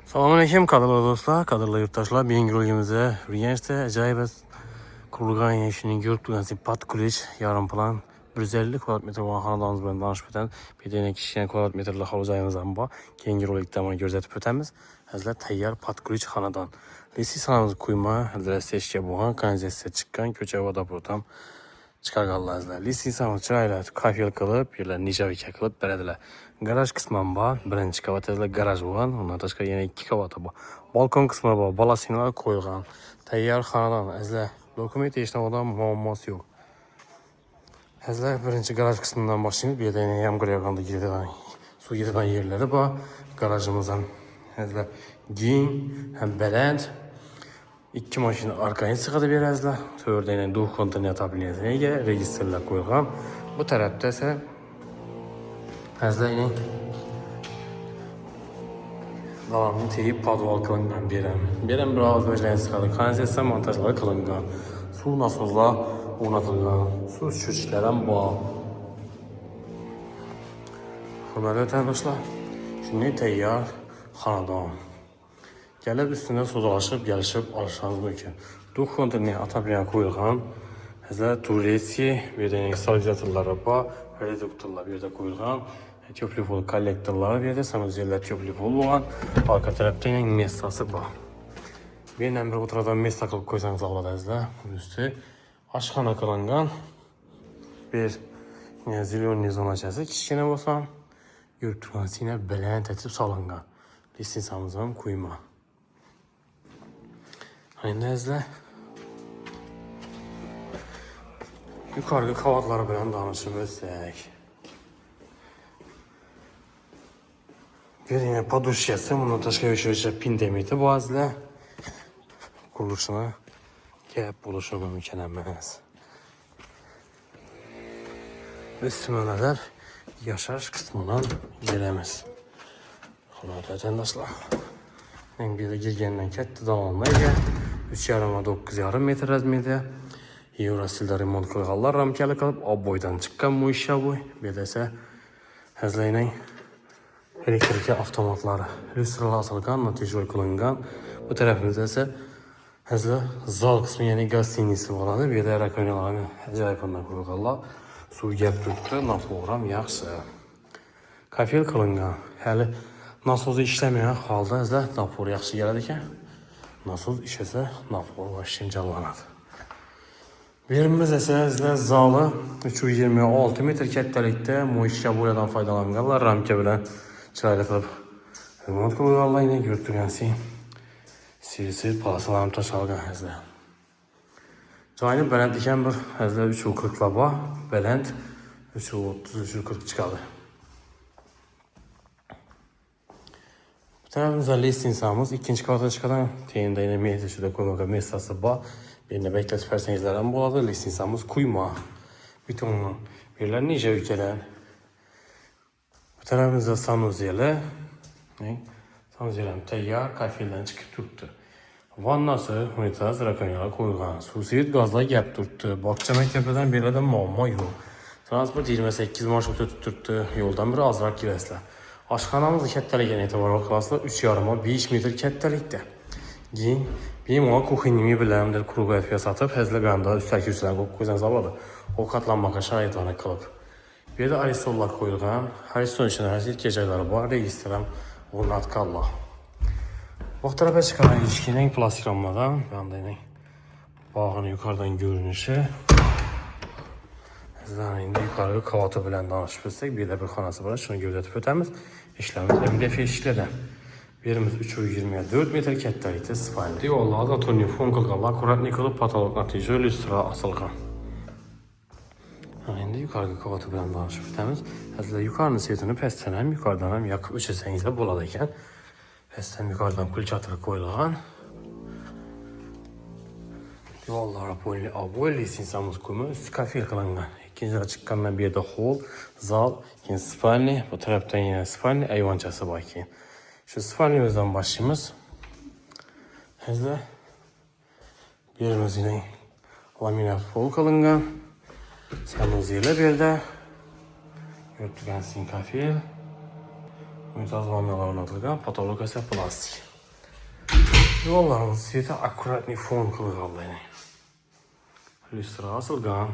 Selamünaleyküm kadırlı dostlar, kadırlı yurttaşlar. Bugün bölgemizde Rügenç'te acayip kurulgan yeşilin yurtluğun pat kuliç yarım plan 150 kvadratmetre olan xanadonimiz bilan danışib o'tamiz. Bir de kichkina kvadratmetrli hovuzayimiz ham bor. Keyingi rolikda mana ko'rsatib o'tamiz. Hazırlar tayyor pat kuliç xonadon. Lesi sanamiz quyma, hazırlar sechga bo'lgan, kanalizatsiya chiqqan, ko'cha vodoprovod ham chiqarganlarsizlar. Lesi sanamiz chiroyli kafel qilib, yerlar nijavika qilib beradilar. Garaj qismi ham bor. Birinchi qavatda garaj bo'lgan, undan tashqari yana 2 qavati bor. Balkon qismi bor, balasinalar qo'yilgan. Tayyor xonadon. Azizlar, dokument eshitmadan muammosi yo'q. Azizlar, birinchi garaj qismidan boshlaymiz. Bu yerda yana yomg'ir yog'ganda giradigan, suv yetadigan yerlari bor. Garajimiz ham azizlar keng, ham baland. 2 mashina orqaga chiqadi berasizlar. To'rda yana duh konteyner tabliniyaga registrlar qo'yilgan. Bu tarafda esa azizlar yana davomli tegib podval qilingan beram biroz o'zlariga chiqadi. Kanalizatsiya montajlari qilingan. Suv nasozlar o'rnatilgan. Suv tushirishlar ham bor. Hurmatli vatandoshlar, shunday tayyor xonadon. Kelib üstüne sozlaşıp, gelişip alışmanız mümkün. Duh konteyner atabilen qo'yilgan. Hazır Turretsi, bir yerda stabilizatorlari bor, reduktorlar bir yerda qo'yilgan. Tepli pol kollektorlari bir yerda, sanuziylar tepli pol bo'lgan. Arka tarafda yana mestasi bor. Mendan bir o'tiradigan mesta qilib qo'ysangiz bo'ladi azizlar. Üstü oshxona qilingan. Bir ziloniy zonachasi kichkina bo'lsa, yurib turgan sina baland etib solingan. Litsenziyamiz ham quyma. Endi azizlar, yuqorgi qavatlari bilan tanishib o'tsak. Yerine podushkasi, bundan tashqari o'sha pindamitı bu azizlar. Qurilishini gap bo'lishi mumkin emas. O'smalar yashash qismidan kelamiz. Hurmatli vatandoshlar, men bu yerga girgandan katta donolmayga 3,5-9,5 metr razmerda Eurostilda remont qilganlar ramkali qilib, obboydan chiqqan bu ishbo'y. Bu yerda esa hazlayning elektrik avtomatlari, lyustralar asalgan, natijali qilingan. Bu tarafimizda esa hazla zal qismi, ya'ni gostinitsi bo'ladi. Bu yerda rakonalarni ajoyib qo'yganlar. Suv gap turibdi, napor ham yaxshi. Kafel qilingan. Hali nasoz ishlamagan holda azizlar napor yaxshi keladi ekan. Nasoz ishlasa napor vashtin jallanadi. Birimiz esa azizlar zali 326 metr kattalikda mo'ysha bo'ladan foydalanganlar, ramka bilan chiroyli qilib remont qilganlar, yana ko'rib turgansizlar. Silsil palasalarni tashalgan azizlar. Joyni baland ekan, bir azizlar 340 lar bor, baland 330-340 chiqadi. Tarafımızda listensamiz ikkinchi qavatga chiqadan teyinda yana meyda shuda qo'ymagan mestasi bor. Beni bekletib bersangizlar ham bo'ladi. Listensamiz quyma. Betondan yerlar necha uykalar. Bu tarafimizda sanuziyalar. Sanuziyalar ham tayyor, kafeldan chiqib turibdi. Vannasi, unitaz, rakonalar qo'yilgan. Suvsiyat gazlar gap turibdi. Bog'cha maktabidan beriladigan muammo yo'q. Transport 28 marshrut o'tib turibdi. Yo'ldan bir ozroq kelasizlar. Oshxonamizni kattaligiga e'tibor qilasizlar. 3,5 metr kattalikda. Keyin bemalol kuxinniy bilan krugoyatga sotib, hazilganda ustak yurtlarga qo'yib qo'ysangiz bo'ladi. Ovqatlanmoqqa sharoitlarni qilib. Bu yerda aristonlar qo'yilgan. Ariston ichida hazilga joylari bor, registr ham o'rnatganlar. Bu tarafa chiqqan eshikning plastiklanmadan, bunday bog'ini yuqoridan ko'rinishi. Endi yuqorgi qavati bilan tanishib o'tsak, bu yerda bir xonasi bor, shuni ko'rsatib o'tamiz. Ishlarimiz MDF eshiklardan. Yerimiz 3,24 metr kattalikda spalni. Devorlarga atomniy fon qilganlar, akkuratlik qilib patolog natijali lyustra asilgan. Endi yuqorgi qavati bilan tanishib o'tamiz. Hazırda yuqorini svetini pastdan ham, yuqoridan ham yoqib o'chirsangiz bo'ladi ekan. Pastdan yuqoridan pul chatiri qo'yilgan. Devorlar aboy litsenziyamiz qo'yma, usti kafel qilingan. İkinci çıkandan bir yerda hol, zal, keyin spalni, bu tarafdan yana spalni, ayvonchasi bor keyin. Shu spalnimizdan başlaymiz. Hazır yerimiz yine laminat pol qilingan. Sanuziyalar bu yerda. Yurtgan sin kafel. Mümtaz vannalar o'rnatilgan, patolog esa plastik. Yollarımız sveti akkuratni fon kılığı ablayın. Lüstra asılgan.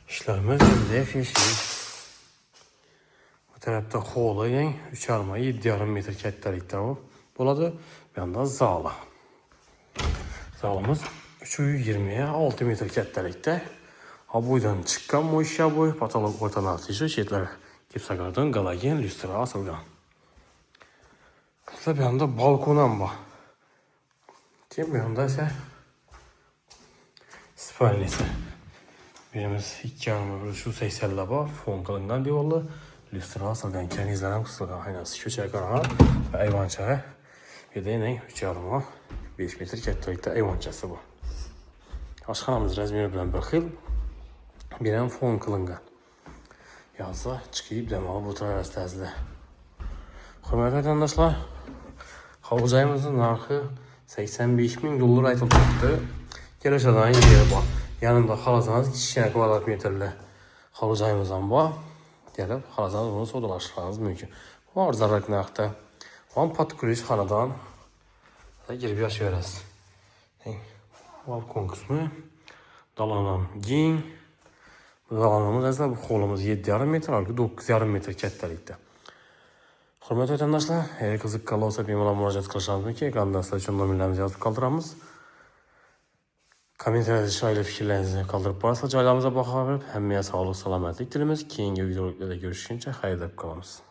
İşlerimiz def yeşil. Bu tarafta holu yani 3,5-7,5 metr kettelikte o. Buladı. Bir anda zala. Zalımız 3,20'ye 6 metr kettelikte. Ha buydan çıkan bu işe boy patolog ortadan artışı şetlere. Gipsagardan galagen lüstra asılgan. Kısa bir anda balkonam var. Bir anda ise spalnesi. Birimiz 2,5 şu 80 laba fon kılıngan diyorlar. Lüstra asılgan kenizlerim kısılgan aynası köşeye karağa ve ayvançağı. Bir de ne 3,5 5 metr kettelikte ayvançası bu. Aşkanamız rezmini bilen bir xil. Birem fon kılıngan. Yazda çıkıyıp demalı bu tarafı tezli. Hürmetli vatandaşlar, havuzayımızın narxı 85.000 dolar aytılmıştı. Gelişadan yeri var. Yanında xalazanız 2 kvadrat metrli havuzayımızdan var. Gelip xalazanız bunu sodalaştırmanız mümkün. Bu arzarak narxda. Van patkülüş xanadan girip yaşıyoruz. Balkon kısmı dalanam giyin. Dalanamız aslında bu kolumuz 7,5 metr, arka 9,5 metr kettelikte. Hürmetli vatandaşlar, eğer kızık kalı olsa benim olan müracaat kılışanız ki, ekranda için nömerlerimizi yazıp kaldıramız. Kommentariyada şöyle fikirlerinizi kaldırıp varsa caylarımıza bakabilir. Hemmeye sağlık, salametlik dilimiz. Keyingi videolarda görüşünce hayırlı kalamız.